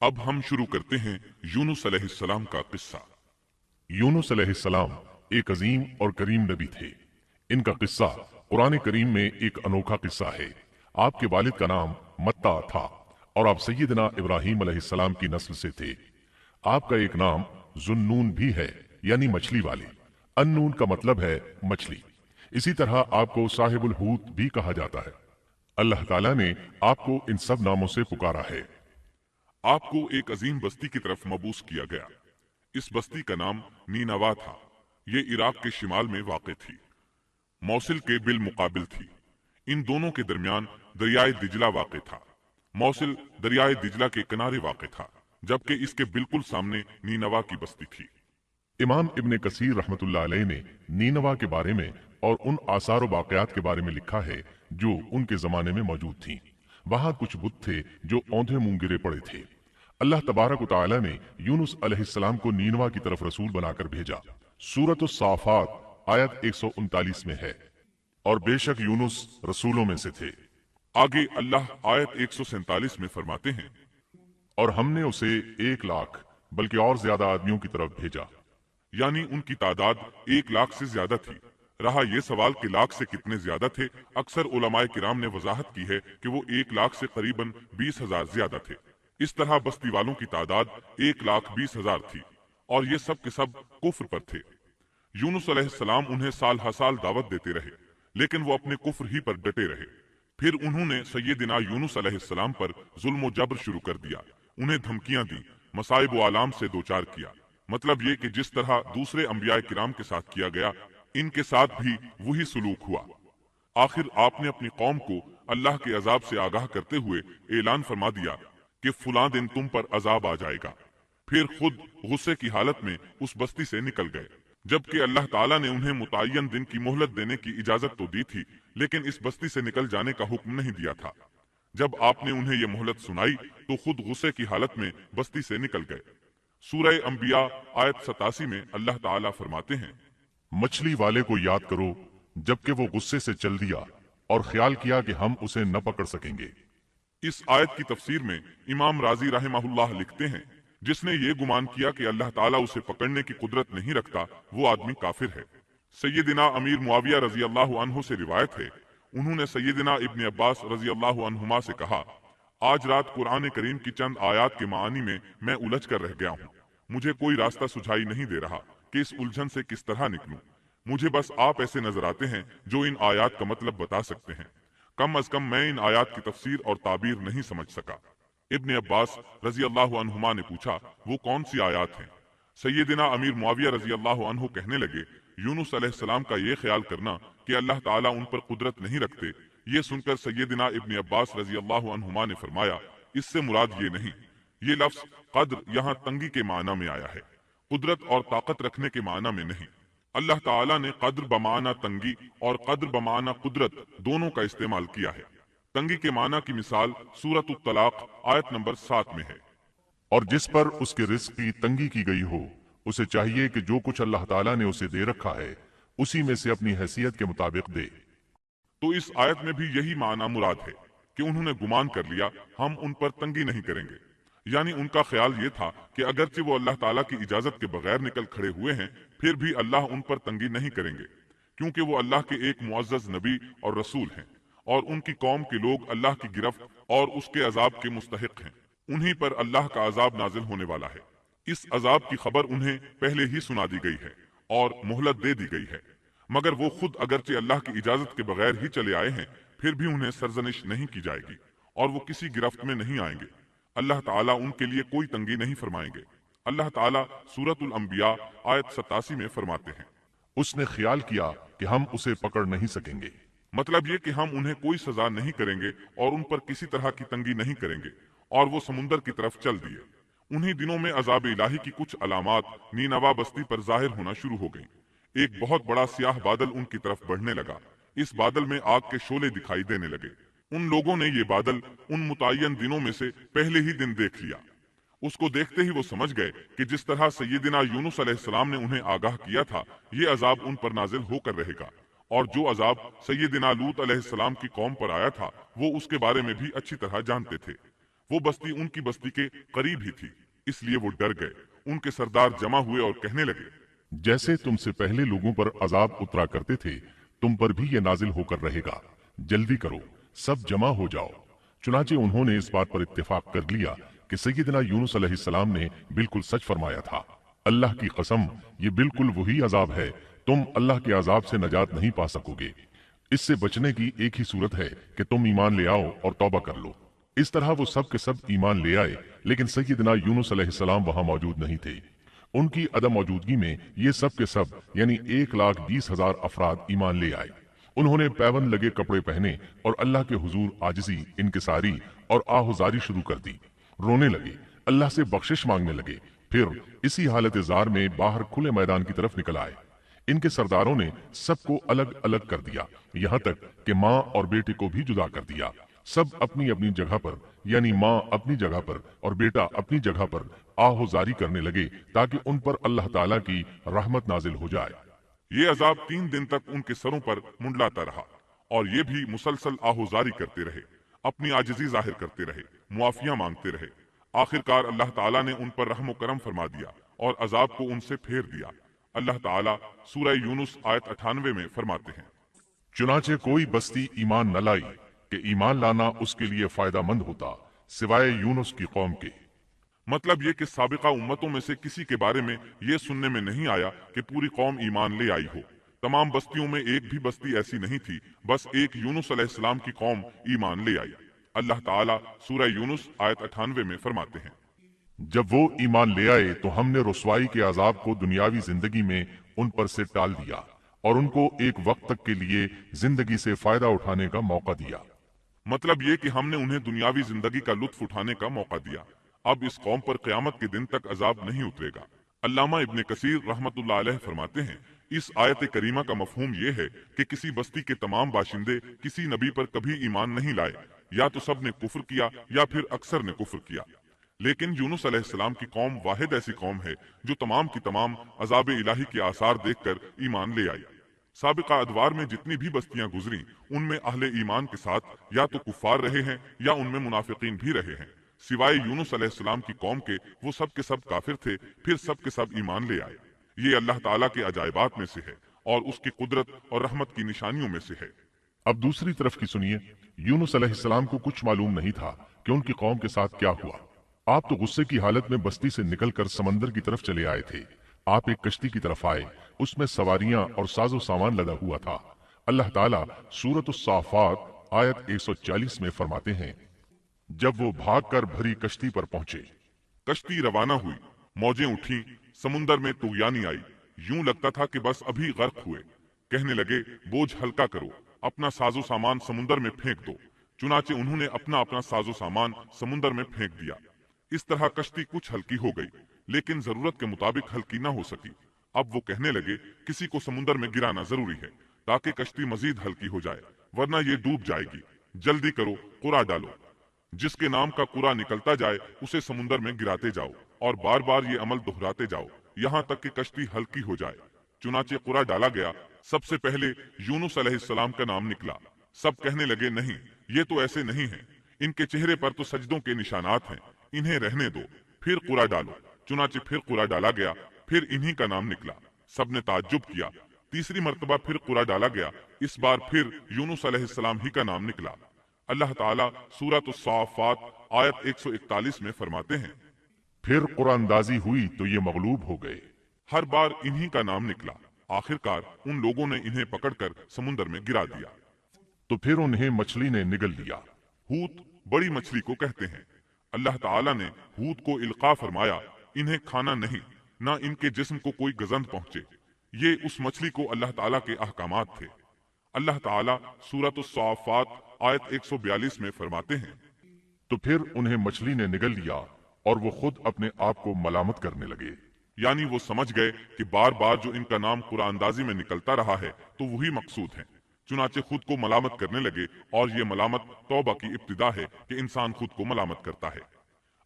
अब हम शुरू करते हैं यूनुस अलैहिस्सलाम का किस्सा। यूनुस अलैहिस्सलाम एक अजीम और करीम नबी थे। इनका किस्सा कुरान करीम में एक अनोखा किस्सा है। आपके वालिद का नाम मत्ता था और आप सैयदना इब्राहीम अलैहिस्सलाम की नस्ल से थे। आपका एक नाम जुन्नून भी है, यानी मछली वाले। अन्नून का मतलब है मछली। इसी तरह आपको साहिबुल हूत भी कहा जाता है। अल्लाह ताला ने आपको इन सब नामों से पुकारा है। आपको एक अजीम बस्ती की तरफ मबूस किया गया। इस बस्ती का नाम नीनवा था। ये इराक के शिमाल में वाक़ थी, मौसिल के बिल मुकाबिल थी। इन दोनों के दरमियान दरियाए दिजला वाक़ था। मौसिल दरियाए दिजला के किनारे वाक़ था, जबकि इसके बिल्कुल सामने नीनवा की बस्ती थी। इमाम इब्ने कसीर रहमतुल्लाह अलैह ने नीनवा के बारे में और उन आसार व वाक़यात के बारे में लिखा है जो उनके जमाने में मौजूद थीं। वहां कुछ बुत थे जो औंधे मुंह गिरे पड़े थे। अल्लाह तबारक व तआला ने यूनुस अलैहिस्सलाम को नीनवा की तरफ रसूल बनाकर भेजा। सूरत साफात आयत 139 में है, और बेशक यूनुस रसूलों में से थे। आगे अल्लाह आयत 147 में फरमाते हैं, और हमने उसे 1 लाख बल्कि और ज्यादा आदमियों की तरफ भेजा। यानी उनकी तादाद 1 लाख से ज्यादा थी। रहा यह सवाल कि लाख से कितने ज्यादा थे, अक्सर उलमाए किराम ने वजाहत की है कि वो 1 लाख से करीबन 20,000 ज्यादा थे। इस तरह बस्ती वालों की तादाद 1,20,000 थी और ये सब के सब कुफ्र पर थे। यूनुस अलैहिस्सलाम उन्हें साल हर साल दावत देते रहे, लेकिन वो अपने कुफ्र ही पर डटे रहे। फिर उन्होंने सैयदना यूनुस अलैहिस्सलाम पर जुल्म व जबर शुरू कर दिया। उन्हें धमकियां दी, मसाइब व आलाम से दो चार किया। मतलब ये कि जिस तरह दूसरे अंबिया किराम के साथ किया गया, इनके साथ भी वही सलूक हुआ। आखिर आपने अपनी कौम को अल्लाह के अजाब से आगाह करते हुए ऐलान फरमा दिया कि फलां दिन तुम पर अजाब आ जाएगा। फिर खुद गुस्से की हालत में उस बस्ती से निकल गए, जबकि अल्लाह ताला ने उन्हें मुतय्यन दिन की मोहलत देने की इजाजत तो दी थी, लेकिन इस बस्ती से निकल जाने का हुक्म नहीं दिया था। जब आपने उन्हें यह मोहलत सुनाई तो खुद गुस्से की हालत में बस्ती से निकल गए। सूरह अंबिया आयत 87 में अल्लाह ताला फरमाते हैं, मछली वाले को याद करो जबकि वो गुस्से से चल दिया और ख्याल किया कि हम उसे न पकड़ सकेंगे। इस आयत की तफसीर में इमाम राजी रहमहुल्लाह लिखते हैं, जिसने ये गुमान किया कि अल्लाह ताला उसे पकड़ने की कुदरत नहीं रखता, वो आदमी काफिर है। सैयदना अमीर मुआविया रजी अल्लाह अन्हु से रिवायत है, उन्होंने सैयदना इब्ने अब्बास रजी अल्लाह अन्हुमा से कहा, आज रात कुरान करीम की चंद आयात के मानी में मैं उलझ कर रह गया हूँ। मुझे कोई रास्ता सुझाई नहीं दे रहा कि इस उलझन से किस तरह निकलूं। मुझे बस आप ऐसे नजर आते हैं जो इन आयात का मतलब बता सकते हैं। कम अज कम मैं इन आयात की तफसीर और ताबीर नहीं समझ सका। इब्ने अब्बास रजी अल्लाह अन्हुमा ने पूछा, वो कौन सी आयात हैं? सैयदना अमीर मुआविया रजी अल्लाह अन्हु कहने लगे, यूनुस अलैहिस्सलाम का ये ख्याल करना कि अल्लाह ताला उन पर कुदरत नहीं रखते। ये सुनकर सैयदना इब्ने अब्बास रजी अल्लाह अन्हुमा ने फरमाया, इससे मुराद ये नहीं। ये लफ्ज कद्र यहाँ तंगी के माना में आया है, कुदरत और ताकत रखने के माना में नहीं। अल्लाह ताला ने कद्र बमाना तंगी और कद्र बमाना कुदरत दोनों का इस्तेमाल किया है। तंगी के माना की मिसाल सूरत तलाक आयत नंबर 7 में है। और जिस पर उसके रिस्क की तंगी की गई हो, उसे चाहिए कि जो कुछ अल्लाह ताला ने उसे दे रखा है उसी में से अपनी हैसियत के मुताबिक दे। तो इस आयत में भी यही माना मुराद है कि उन्होंने गुमान कर लिया हम उन पर तंगी नहीं करेंगे। यानी उनका ख्याल ये था कि अगरचे वो अल्लाह ताला की इजाजत के बगैर निकल खड़े हुए हैं, फिर भी अल्लाह उन पर तंगी नहीं करेंगे, क्योंकि वो अल्लाह के एक मुअज्जज नबी और रसूल हैं और उनकी कौम के लोग अल्लाह की गिरफ्त और उसके अजाब के मुस्तहिक हैं। उन्हीं पर अल्लाह का अजाब नाजिल होने वाला है। इस अजाब की खबर उन्हें पहले ही सुना दी गई है और मोहलत दे दी गई है, मगर वो खुद अगरचे अल्लाह की इजाजत के बगैर ही चले आए हैं, फिर भी उन्हें सरजनिश नहीं की जाएगी और वो किसी गिरफ्त में नहीं आएंगे। अल्लाह ताला उनके लिए कोई तंगी नहीं फरमाएंगे। अल्लाह ताला सूरतुल अंबिया आयत 87 में फरमाते हैं, उसने ख्याल किया कि हम उसे पकड़ नहीं सकेंगे। मतलब ये कि हम उन्हें कोई सजा नहीं करेंगे और उन पर किसी तरह की तंगी नहीं करेंगे, और वो समुंदर की तरफ चल दिए। उन्हीं दिनों में अजाब इलाही की कुछ अलामात नीनवा बस्ती पर जाहिर होना शुरू हो गई। एक बहुत बड़ा स्याह बादल उनकी तरफ बढ़ने लगा। इस बादल में आग के शोले दिखाई देने लगे। उन लोगों ने ये बादल उन मुतय्यन दिनों में से पहले ही दिन देख लिया। उसको देखते ही वो समझ गए कि जिस तरह सैयदना यूनुस अलैहिस्सलाम ने उन्हें आगाह किया था, ये अजाब उन पर नाजिल होकर रहेगा, और जो अजाब सैयदना लूत अलैहिस्सलाम की कौम पर आया था वो उसके बारे में भी अच्छी तरह जानते थे। वो बस्ती उनकी बस्ती के करीब ही थी, इसलिए वो डर गए। उनके सरदार जमा हुए और कहने लगे, जैसे तुमसे पहले लोगों पर अजाब उतरा करते थे, तुम पर भी ये नाजिल होकर रहेगा। जल्दी करो, सब जमा हो जाओ। चुनाचे उन्होंने इस बात पर इत्तेफाक कर लिया कि सैयदना यूनुस अलैहिस्सलाम ने बिल्कुल सच फरमाया था। अल्लाह की कसम, ये बिल्कुल वही अजाब है, तुम अल्लाह के अजाब से नजात नहीं पा सकोगे। इससे बचने की एक ही सूरत है कि तुम ईमान ले आओ और तौबा कर लो। इस तरह वो सब के सब ईमान ले आए, लेकिन सैयदना यूनुस अलैहिस्सलाम वहां मौजूद नहीं थे। उनकी अदम मौजूदगी में ये सब के सब यानी 1,20,000 अफराद ईमान ले आए। उन्होंने पैबंद लगे कपड़े पहने और अल्लाह के हुजूर आजिजी, इनकिसारी और आहुजारी शुरू कर दी। रोने लगे, अल्लाह से बख्शिश मांगने लगे। फिर इसी हालत जार में बाहर खुले मैदान की तरफ निकल आए। इनके सरदारों ने सबको अलग अलग कर दिया, यहाँ तक कि माँ और बेटे को भी जुदा कर दिया। सब अपनी अपनी जगह पर, यानी माँ अपनी जगह पर और बेटा अपनी जगह पर आहुजारी करने लगे, ताकि उन पर अल्लाह ताला की रहमत नाजिल हो जाए। ये अजाब 3 दिन तक उनके सरों पर मुंडलाता रहा और ये भी मुसलसल आहुजारी करते रहे, अपनी आजिजी जाहिर करते रहे, मुआफिया मांगते रहे। आखिरकार अल्लाह ताला ने उन पर रहम करम फरमा दिया और अजाब को उनसे फेर दिया। अल्लाह ताला सूरह यूनुस आयत 98 में फरमाते हैं, चुनाचे कोई बस्ती ईमान न लाई कि ईमान लाना उसके लिए फायदा मंद होता, सिवाय यूनुस की कौम के। मतलब ये कि साबिका उम्मतों में से किसी के बारे में ये सुनने में नहीं आया कि पूरी कौम ईमान ले आई हो। तमाम बस्तियों में एक भी बस्ती ऐसी नहीं थी, बस एक यूनुस अलैहिस्सलाम की कौम ईमान ले आई। अल्लाह ताला सूरह यूनुस आयत 98 में फरमाते हैं, जब वो ईमान ले आए तो हमने रुसवाई के अजाब को दुनियावी जिंदगी में उन पर से टाल दिया और उनको एक वक्त तक के लिए जिंदगी से फायदा उठाने का मौका दिया। मतलब ये कि हमने उन्हें दुनियावी जिंदगी का लुत्फ उठाने का मौका दिया। अब इस कौम पर क़यामत के दिन तक अजाब नहीं उतरेगा। अल्लामा इब्ने कसीर रहमतुल्लाह अलैह फरमाते हैं, इस आयत करीमा का मफहूम ये है कि किसी बस्ती के तमाम बाशिंदे किसी नबी पर कभी ईमान नहीं लाए, या तो सब ने कुफ्र किया या फिर अक्सर ने कुफ्र किया। लेकिन यूनुस अलैहिस्सलाम की कौम वाहिद ऐसी कौम है जो तमाम की तमाम अजाब इलाही के आसार देखकर ईमान ले आई। साबिका अदवार में जितनी भी बस्तियां गुजरी, उनमें अहले ईमान के साथ या तो कुफार रहे हैं या उनमें मुनाफिकीन भी रहे हैं। सिवाय यूनुस अलैहिस्सलाम की कौम के वो सब के सब काफिर थे, फिर सब के सब ईमान ले आए। ये अल्लाह ताला के अजायबात में से है और उसकी कुदरत और रहमत की निशानियों में से है। अब दूसरी तरफ की सुनिए, यूनुस अलैहिस्सलाम को कुछ मालूम नहीं था कि उनकी कौम के साथ क्या हुआ। आप तो गुस्से की हालत में बस्ती से निकलकर समंदर की तरफ चले आए थे। आप एक कश्ती की तरफ आए, उसमें सवारियां और साजो सामान लदा हुआ था। अल्लाह ताला सूरत उस-साफ़ात आयत 140 में फरमाते हैं, जब वो भागकर भरी कश्ती पर पहुंचे, कश्ती रवाना हुई, मौजें उठी, समुंदर में तुगयानी आई, यूं लगता था कि बस अभी गर्क हुए। कहने लगे, बोझ हल्का करो, अपना साजो सामान समुंदर में फेंक दो। चुनाचे उन्होंने अपना अपना साजो सामान समुंदर में फेंक दिया। इस तरह कश्ती कुछ हल्की हो गई, लेकिन जरूरत के मुताबिक हल्की न हो सकी। अब वो कहने लगे, किसी को समुंदर में गिराना जरूरी है ताकि कश्ती मजीद हल्की हो जाए, वरना ये डूब जाएगी। जल्दी करो, कुरा डालो। जिसके नाम का कुरा निकलता जाए उसे समुंदर में गिराते जाओ और बार बार ये अमल दोहराते जाओ यहाँ तक कि कश्ती हल्की हो जाए। चुनाचे कुरा डाला गया। सबसे पहले यूनुस अलैहिस्सलाम का नाम निकला। सब कहने लगे, नहीं, ये तो ऐसे नहीं है, इनके चेहरे पर तो सजदों के निशानात हैं, इन्हें रहने दो। फिर कुरा डालो। चुनाचे फिर कुरा डाला गया, फिर इन्हीं का नाम निकला। सबने ताज्जुब किया। तीसरी मर्तबा फिर कुरा डाला गया, इस बार फिर यूनुस अलैहिस्सलाम ही का नाम निकला। अल्लाह ताला सूरत उस-साफ़ात आयत 141 में फरमाते हैं, फिर कुरानदाजी हुई तो ये मगलूब हो गए। हर बार इन्हीं का नाम निकला। आखिरकार उन लोगों ने इन्हें पकड़कर समुंदर में गिरा दिया। तो फिर उन्हें मछली ने निगल लिया। हूत बड़ी मछली को कहते हैं। अल्लाह ताला ने हूत को इल्का फरमाया, इन्हें खाना नहीं, ना इनके जिस्म को कोई गजंद पहुंचे। ये उस मछली को अल्लाह ताला के अहकामात थे। अल्लाह ताला सूरत उस-साफ़ात आयत 142 में फरमाते हैं, तो फिर उन्हें मछली ने निगल लिया और वो खुद अपने आप को मलामत करने लगे। यानी वो समझ गए कि बार बार जो इनका नाम कुरानदाजी में निकलता रहा है तो वही मकसूद है। चुनाचे खुद को मलामत करने लगे और ये मलामत तौबा की इब्तिदा है कि इंसान खुद को मलामत करता है।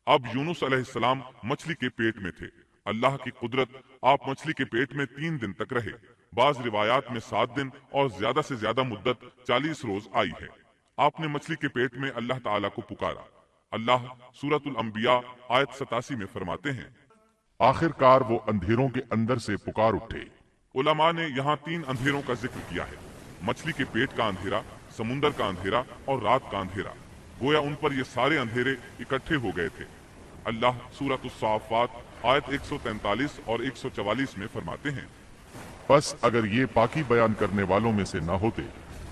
अब यूनुस अलैहिस्सलाम मछली के पेट में थे। अल्लाह की कुदरत, आप मछली के पेट में 3 दिन तक रहे। बाज रिवायात में 7 दिन और ज्यादा से ज्यादा मुद्दत 40 रोज आई है। आपने मछली के पेट में अल्लाह ताला को पुकारा। اللہ सूरत अल-अंबिया आयत 87 में फरमाते हैं, आखिरकार वो अंधेरों के अंदर से पुकार उठे। उलमा ने यहाँ 3 अंधेरों का जिक्र किया है, मछली के पेट का अंधेरा, समुंदर का अंधेरा और रात का अंधेरा। गोया उन पर ये सारे अंधेरे इकट्ठे हो गए थे। अल्लाह सूरत उस-साफ़ात आयत 143 और 144 में फरमाते हैं, बस अगर ये पाकी बयान करने वालों में से न होते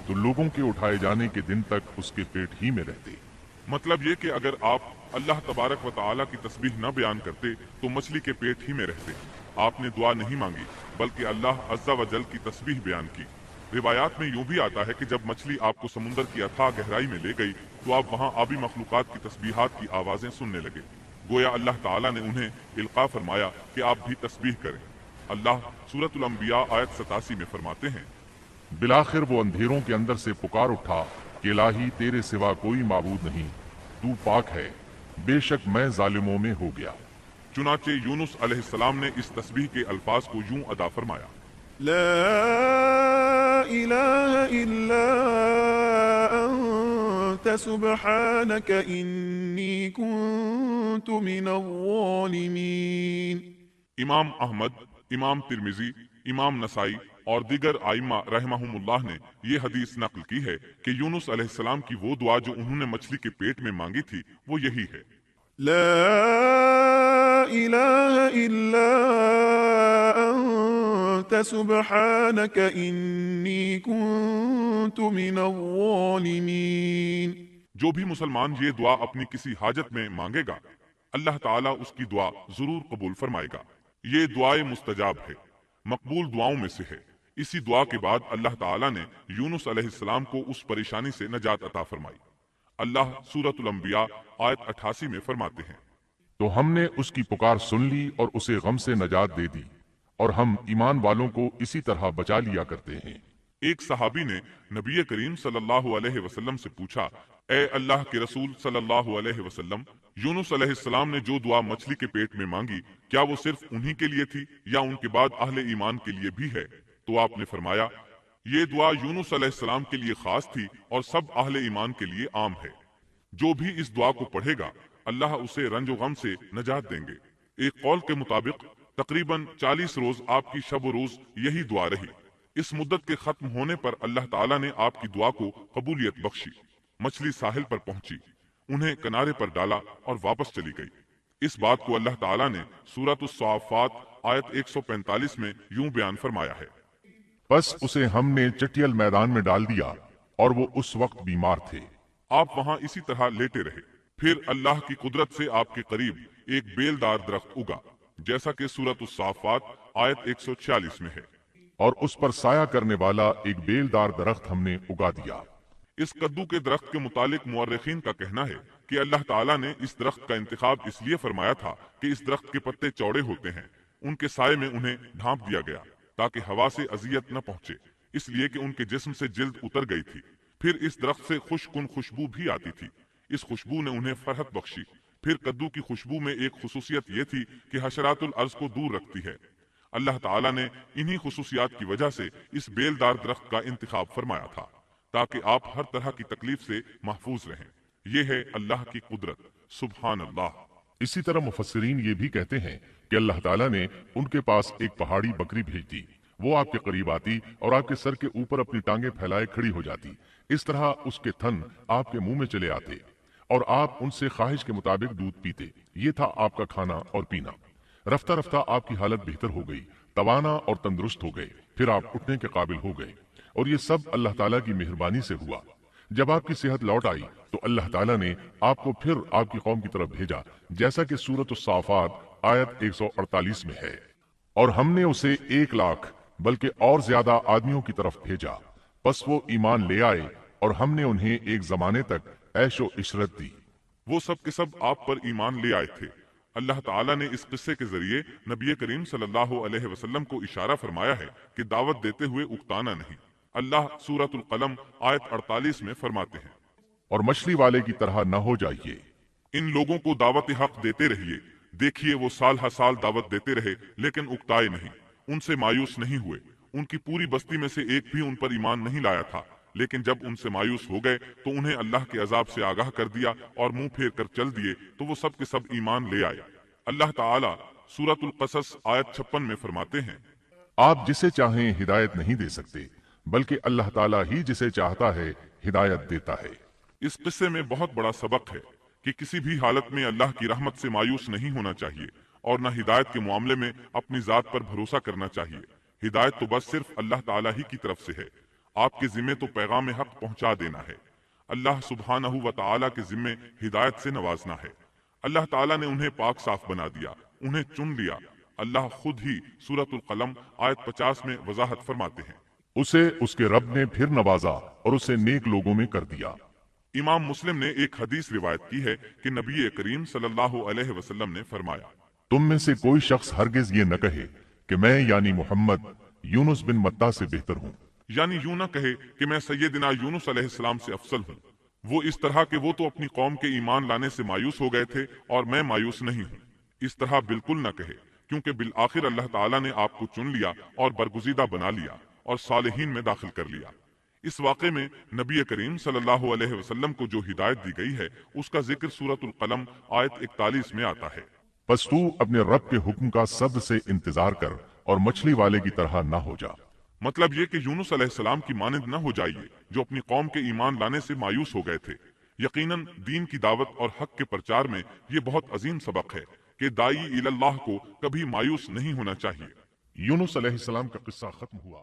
तो लोगों के उठाए जाने के दिन तक उसके पेट ही में रहते। मतलब ये कि अगर आप अल्लाह तबारक व तआला की तस्बीह न बयान करते तो मछली के पेट ही में रहते। आपने दुआ नहीं मांगी बल्कि अल्लाह अज़्ज़ा व जल की तस्बीह बयान की। रिवायात में यूं भी आता है कि जब मछली आपको समुंदर की अथाह गहराई में ले गई तो आप वहाँ आबी मखलूकात की तस्बीहात की आवाजें सुनने लगे। गोया अल्लाह ताला ने उन्हें इल्का फरमाया कि आप भी तस्बीह करें। अल्लाह सूरत अल-अंबिया आयत 87 में फरमाते हैं, बिलाखिर वो अंधेरों के अंदर से पुकार उठा कि इलाही तेरे सिवा कोई माबूद नहीं, तू पाक है, बेशक मैं जालिमों में हो गया। चुनाचे यूनुस अलैहिस्सलाम ने इस तस्बीह के अल्फाज को यूं अदा फरमाया, ला इलाहा इल्ला अंत सुब्हानक इन्नी कुन्तु मिनज़्ज़ालिमीन। इमाम अहमद, इमाम तिरमिजी, इमाम नसाई और दीगर आइम्मा रहमहुमुल्लाह ने ये हदीस नकल की है कि यूनुस अलैहिस्सलाम की वो दुआ जो उन्होंने मछली के पेट में मांगी थी वो यही है, ला इलाहा इल्ला अंत सुब्हानक इन्नी कुन्तु मिनज़्ज़ालिमीन। जो भी मुसलमान ये दुआ अपनी किसी हाजत में मांगेगा अल्लाह ताला उसकी दुआ जरूर कबूल फरमाएगा। ये दुआए मुस्तजाब है, मकबूल दुआओं में से है। इसी दुआ के बाद अल्लाह ताला ने यूनुस अलैहिस्सलाम को उस परेशानी से नजात अता फरमाई। अल्लाह सूरत अल-अंबिया आयत 88 में फरमाते हैं, तो हमने उसकी पुकार सुन ली और उसे गम से नजात दे दी और हम ईमान वालों को इसी तरह बचा लिया करते हैं। एक सहाबी ने नबी करीम सल्लल्लाहु अलैहि वसल्लम से पूछा, ए अल्लाह के रसूल सल्लल्लाहु अलैहि वसल्लम, यूनुस अलैहिस्सलाम ने जो दुआ मछली के पेट में मांगी क्या वो सिर्फ उन्हीं के लिए थी या उनके बाद अहले ईमान के लिए भी है? तो आपने फरमाया, ये दुआ यूनुस अलैहिस्सलाम के लिए खास थी और सब अहले ईमान के लिए आम है। जो भी इस दुआ को पढ़ेगा अल्लाह उसे रंजो गम से नजात देंगे। एक कौल के मुताबिक तकरीबन 40 रोज आपकी शब रोज यही दुआ रही। इस मुद्दत के खत्म होने पर अल्लाह ताला ने आपकी दुआ को कबूलियत बख्शी। मछली साहिल पर पहुंची, उन्हें किनारे पर डाला और वापस चली गई। इस बात को अल्लाह ताला ने सूरत उस-साफ़ात आयत 145 में यूं बयान फरमाया है, बस उसे हमने चटियल मैदान में डाल दिया और वो उस वक्त बीमार थे। आप वहां इसी तरह लेटे रहे। फिर अल्लाह की कुदरत से आपके करीब एक बेलदार दरख्त उगा, जैसा कि सूरत उस-साफ़ात आयत 146 में है, और उस पर साया करने वाला एक बेलदार दरख्त हमने उगा दिया। इस कद्दू के दरख्त के मुतालिक मुअर्रिखीन का कहना है कि अल्लाह ताला ने इस दरख्त का इंतखाब इसलिए फरमाया था कि इस दरख्त के पत्ते चौड़े होते हैं, उनके साये में उन्हें ढांप दिया गया ताकि हवा से अजियत न पहुंचे, इसलिए कि उनके जिस्म से जिल्द उतर गई थी। फिर इस दरख्त से खुशकुन खुशबू भी आती थी, इस खुशबू ने उन्हें फरहत बख्शी। फिर कद्दू की खुशबू में एक खुसूसियत ये थी कि हशरातुल अर्ज को दूर रखती है। अल्लाह ताला ने इन्हीं खुसूसियात की वजह से इस बेलदार दरख्त का इंतखाब फरमाया था ताकि आप हर तरह की तकलीफ से महफूज रहें। ये है अल्लाह की कुदरत, सुभान अल्लाह। इसी तरह मुफस्सिरीन ये भी कहते हैं कि अल्लाह ताला ने उनके पास एक पहाड़ी बकरी भेज दी। वो आपके करीब आती और आपके सर के ऊपर अपनी टांगे फैलाए खड़ी हो जाती। इस तरह उसके थन आपके मुंह में चले आते और आप उनसे ख्वाहिश के मुताबिक दूध पीते। ये था आपका खाना और पीना। रफ्ता रफ्ता आपकी हालत बेहतर हो गई, तवाना और तंदुरुस्त हो गए, फिर आप उठने के काबिल हो गए। और ये सब अल्लाह ताला की मेहरबानी से हुआ। जब आपकी सेहत लौट आई तो अल्लाह ताला ने आपको फिर आपकी कौम की तरफ भेजा, जैसा कि सूरत उस-साफ़ात आयत 148 में है। और हमने उसे 1 लाख बल्कि और ज्यादा आदमियों की तरफ भेजा, बस वो ईमान ले आए और हमने उन्हें एक जमाने तक ऐशो इशरत दी। वो सब के सब आप पर ईमान ले आए थे। अल्लाह ताला ने इस किस्से के जरिए नबी करीम सल्लल्लाहु अलैहि वसल्लम को इशारा फरमाया है कि दावत देते हुए उकताना नहीं। अल्लाह सूरतुल कलम आयत 48 में फरमाते हैं, और मछली वाले की तरह न हो जाइए। इन लोगों को दावत हक देते रहिए। देखिए वो साल हर साल दावत देते रहे लेकिन उकताए नहीं, उनसे मायूस नहीं हुए। उनकी पूरी बस्ती में से एक भी उन पर ईमान नहीं लाया था। لیکن جب ان سے مایوس ہو گئے تو انہیں اللہ کے عذاب سے آگاہ کر دیا اور منہ پھیر کر چل دیے تو وہ سب کے سب ایمان لے آئے۔ اللہ تعالیٰ سورۃ القصص آیت 56 میں فرماتے ہیں، آپ جسے چاہیں ہدایت نہیں دے سکتے، بلکہ اللہ تعالیٰ ہی جسے چاہتا ہے ہدایت دیتا ہے۔ اس قصے میں بہت بڑا سبق ہے کہ کسی بھی حالت میں اللہ کی رحمت سے مایوس نہیں ہونا چاہیے اور نہ ہدایت کے معاملے میں اپنی ذات پر بھروسہ کرنا چاہیے۔ ہدایت تو بس صرف اللہ تعالیٰ ہی کی طرف سے ہے، آپ کے ذمے تو پیغام حق پہنچا دینا ہے۔ اللہ سبحانہ و تعالیٰ کے ذمے ہدایت سے نوازنا ہے۔ اللہ تعالیٰ نے انہیں پاک صاف بنا دیا، انہیں چن لیا۔ اللہ خود ہی سورۃ القلم آیت 50 میں وضاحت فرماتے ہیں، اسے اس کے رب نے پھر نوازا اور اسے نیک لوگوں میں کر دیا۔ امام مسلم نے ایک حدیث روایت کی ہے کہ نبی کریم صلی اللہ علیہ وسلم نے فرمایا، تم میں سے کوئی شخص ہرگز یہ نہ کہے کہ میں یعنی محمد یونس بن متا سے بہتر ہوں، یعنی یوں نہ کہے کہ میں سیدنا یونس علیہ السلام سے افضل ہوں، وہ اس طرح کہ وہ تو اپنی قوم کے ایمان لانے سے مایوس ہو گئے تھے اور میں مایوس نہیں ہوں، اس طرح بالکل نہ کہے، کیونکہ بالآخر اللہ تعالیٰ نے آپ کو چن لیا اور برگزیدہ بنا لیا اور صالحین میں داخل کر لیا۔ اس واقعے میں نبی کریم صلی اللہ علیہ وسلم کو جو ہدایت دی گئی ہے اس کا ذکر سورۃ القلم آیت 41 میں آتا ہے۔ بس تو اپنے رب کے حکم کا صبر سے انتظار کر اور مچھلی والے کی طرح نہ ہو جا۔ مطلب یہ کہ یونس علیہ السلام کی مانند نہ ہو جائیے جو اپنی قوم کے ایمان لانے سے مایوس ہو گئے تھے۔ یقیناً دین کی دعوت اور حق کے پرچار میں یہ بہت عظیم سبق ہے کہ داعی الی اللہ کو کبھی مایوس نہیں ہونا چاہیے۔ یونس علیہ السلام کا قصہ ختم ہوا۔